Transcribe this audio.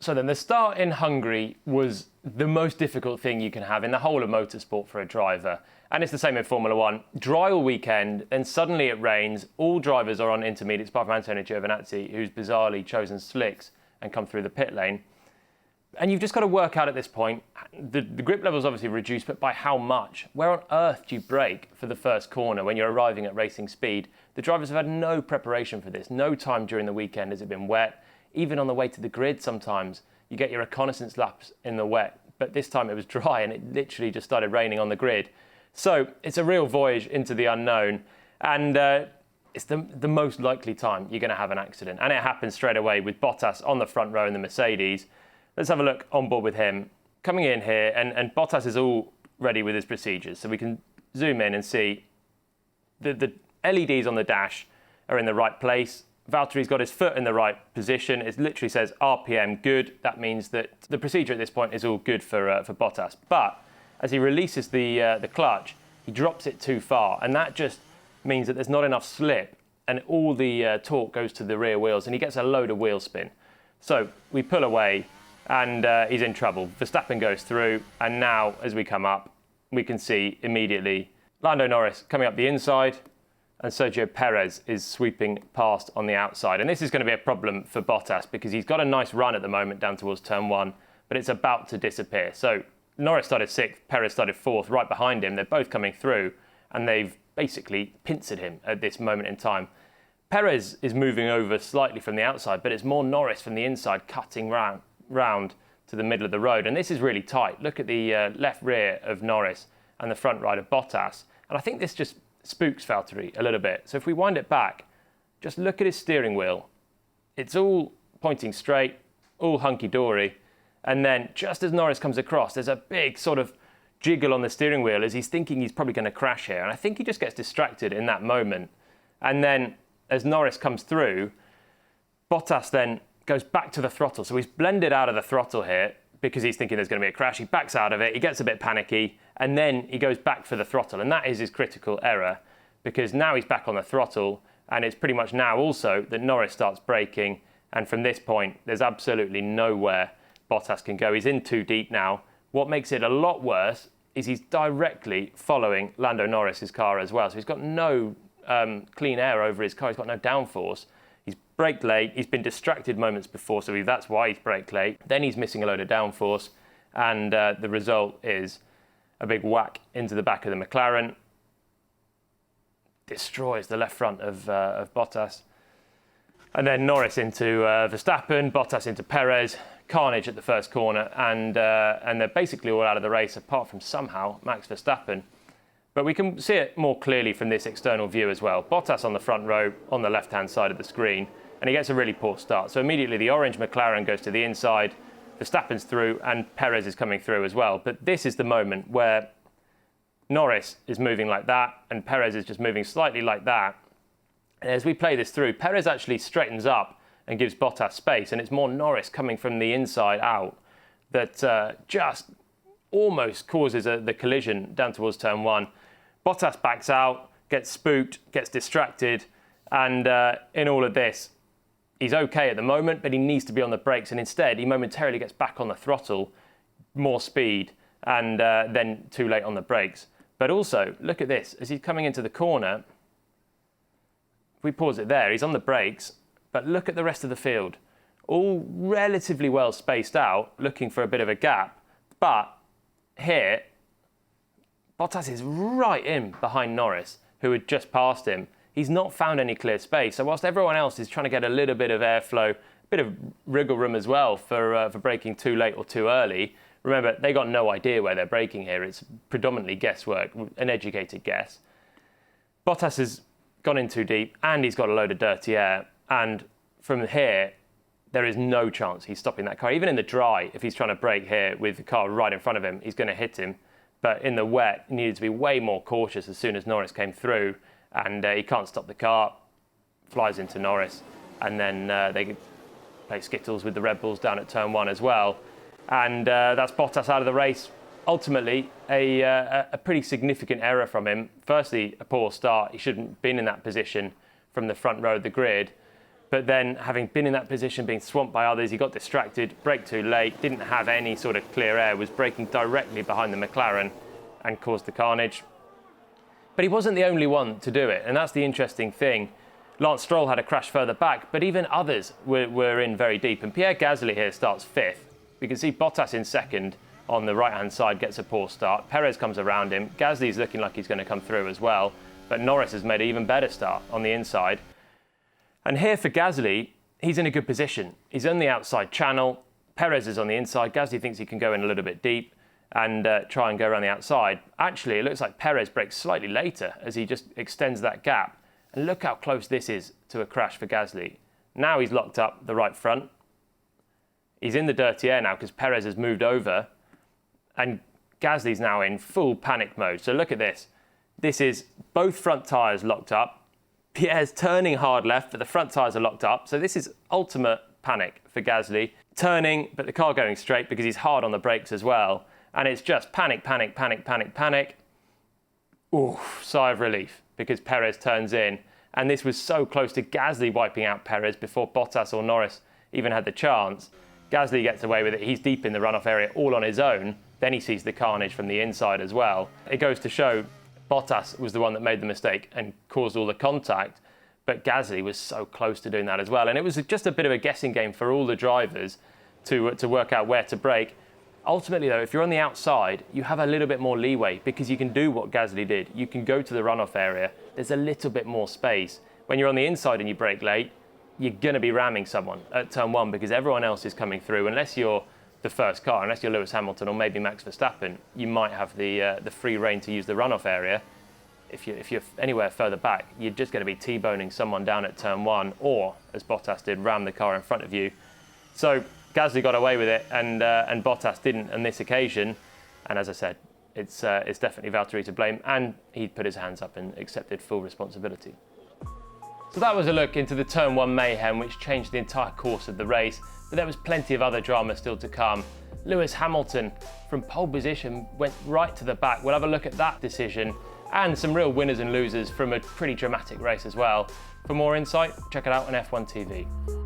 So then the start in Hungary was the most difficult thing you can have in the whole of motorsport for a driver. And it's the same in Formula One. Dry all weekend, then suddenly it rains. All drivers are on intermediates, apart from Antonio Giovinazzi, who's bizarrely chosen slicks and come through the pit lane. And you've just got to work out at this point, the grip level is obviously reduced, but by how much? Where on earth do you brake for the first corner when you're arriving at racing speed? The drivers have had no preparation for this. No time during the weekend has it been wet. Even on the way to the grid sometimes, you get your reconnaissance laps in the wet. But this time it was dry and it literally just started raining on the grid. So it's a real voyage into the unknown. And it's the most likely time you're going to have an accident. And it happens straight away with Bottas on the front row in the Mercedes. Let's have a look on board with him. Coming in here, and Bottas is all ready with his procedures. So we can zoom in and see the LEDs on the dash are in the right place. Valtteri's got his foot in the right position. It literally says RPM good. That means that the procedure at this point is all good for Bottas. But as he releases the clutch, he drops it too far. And that just means that there's not enough slip and all the torque goes to the rear wheels and he gets a load of wheel spin. So we pull away and he's in trouble. Verstappen goes through, and now as we come up, we can see immediately Lando Norris coming up the inside and Sergio Perez is sweeping past on the outside. And this is going to be a problem for Bottas because he's got a nice run at the moment down towards turn one, but it's about to disappear. So Norris started 6th, Perez started 4th, right behind him. They're both coming through and they've basically pincered him at this moment in time. Perez is moving over slightly from the outside, but it's more Norris from the inside cutting round to the middle of the road. And this is really tight. Look at the left rear of Norris and the front right of Bottas. And I think this just spooks Valtteri a little bit. So if we wind it back, just look at his steering wheel. It's all pointing straight, all hunky-dory. And then just as Norris comes across, there's a big sort of jiggle on the steering wheel as he's thinking he's probably going to crash here. And I think he just gets distracted in that moment. And then as Norris comes through, Bottas then goes back to the throttle. So he's blended out of the throttle here because he's thinking there's going to be a crash. He backs out of it, he gets a bit panicky, and then he goes back for the throttle. And that is his critical error because now he's back on the throttle and it's pretty much now also that Norris starts braking. And from this point, there's absolutely nowhere Bottas can go. He's in too deep now. What makes it a lot worse is he's directly following Lando Norris's car as well. So he's got no clean air over his car. He's got no downforce. He's braked late. He's been distracted moments before, so that's why he's braked late. Then he's missing a load of downforce, and the result is a big whack into the back of the McLaren. Destroys the left front of Bottas. And then Norris into Verstappen, Bottas into Perez. Carnage at the first corner, and they're basically all out of the race, apart from somehow Max Verstappen. But we can see it more clearly from this external view as well. Bottas on the front row, on the left-hand side of the screen, and he gets a really poor start. So immediately the orange McLaren goes to the inside, Verstappen's through, and Perez is coming through as well. But this is the moment where Norris is moving like that, and Perez is just moving slightly like that. And as we play this through, Perez actually straightens up and gives Bottas space, and it's more Norris coming from the inside out that just almost causes the collision down towards turn one. Bottas backs out, gets spooked, gets distracted, and in all of this, he's okay at the moment, but he needs to be on the brakes, and instead he momentarily gets back on the throttle, more speed, and then too late on the brakes. But also, look at this, as he's coming into the corner, if we pause it there, he's on the brakes, but look at the rest of the field. All relatively well spaced out, looking for a bit of a gap. But here, Bottas is right in behind Norris, who had just passed him. He's not found any clear space. So whilst everyone else is trying to get a little bit of airflow, a bit of wriggle room as well for braking too late or too early, remember, they got no idea where they're braking here. It's predominantly guesswork, an educated guess. Bottas has gone in too deep and he's got a load of dirty air. And from here, there is no chance he's stopping that car. Even in the dry, if he's trying to brake here with the car right in front of him, he's going to hit him. But in the wet, he needed to be way more cautious as soon as Norris came through. And he can't stop the car, flies into Norris. And then they play skittles with the Red Bulls down at turn one as well. And that's Bottas out of the race. Ultimately, a pretty significant error from him. Firstly, a poor start. He shouldn't have been in that position from the front row of the grid. But then, having been in that position, being swamped by others, he got distracted, braked too late, didn't have any sort of clear air, was braking directly behind the McLaren and caused the carnage. But he wasn't the only one to do it, and that's the interesting thing. Lance Stroll had a crash further back, but even others were in very deep. And Pierre Gasly here starts 5th. We can see Bottas in 2nd on the right-hand side, gets a poor start. Perez comes around him. Gasly's looking like he's going to come through as well, but Norris has made an even better start on the inside. And here for Gasly, he's in a good position. He's on the outside channel. Perez is on the inside. Gasly thinks he can go in a little bit deep and try and go around the outside. Actually, it looks like Perez brakes slightly later as he just extends that gap. And look how close this is to a crash for Gasly. Now he's locked up the right front. He's in the dirty air now because Perez has moved over. And Gasly's now in full panic mode. So look at this. This is both front tyres locked up. Pierre's turning hard left, but the front tyres are locked up. So this is ultimate panic for Gasly. Turning, but the car going straight because he's hard on the brakes as well. And it's just panic, panic, panic, panic, panic. Oof, sigh of relief because Perez turns in. And this was so close to Gasly wiping out Perez before Bottas or Norris even had the chance. Gasly gets away with it. He's deep in the runoff area all on his own. Then he sees the carnage from the inside as well. It goes to show Bottas was the one that made the mistake and caused all the contact, but Gasly was so close to doing that as well. And it was just a bit of a guessing game for all the drivers to work out where to brake. Ultimately, though, if you're on the outside, you have a little bit more leeway because you can do what Gasly did. You can go to the runoff area. There's a little bit more space. When you're on the inside and you brake late, you're going to be ramming someone at turn 1 because everyone else is coming through. Unless you're the first car, unless you're Lewis Hamilton or maybe Max Verstappen, you might have the free rein to use the runoff area. If you're anywhere further back, you're just going to be T-boning someone down at turn 1, or, as Bottas did, ram the car in front of you. So Gasly got away with it, and Bottas didn't on this occasion. And as I said, it's definitely Valtteri to blame, and he put his hands up and accepted full responsibility. So that was a look into the turn 1 mayhem, which changed the entire course of the race. But there was plenty of other drama still to come. Lewis Hamilton, from pole position, went right to the back. We'll have a look at that decision and some real winners and losers from a pretty dramatic race as well. For more insight, check it out on F1 TV.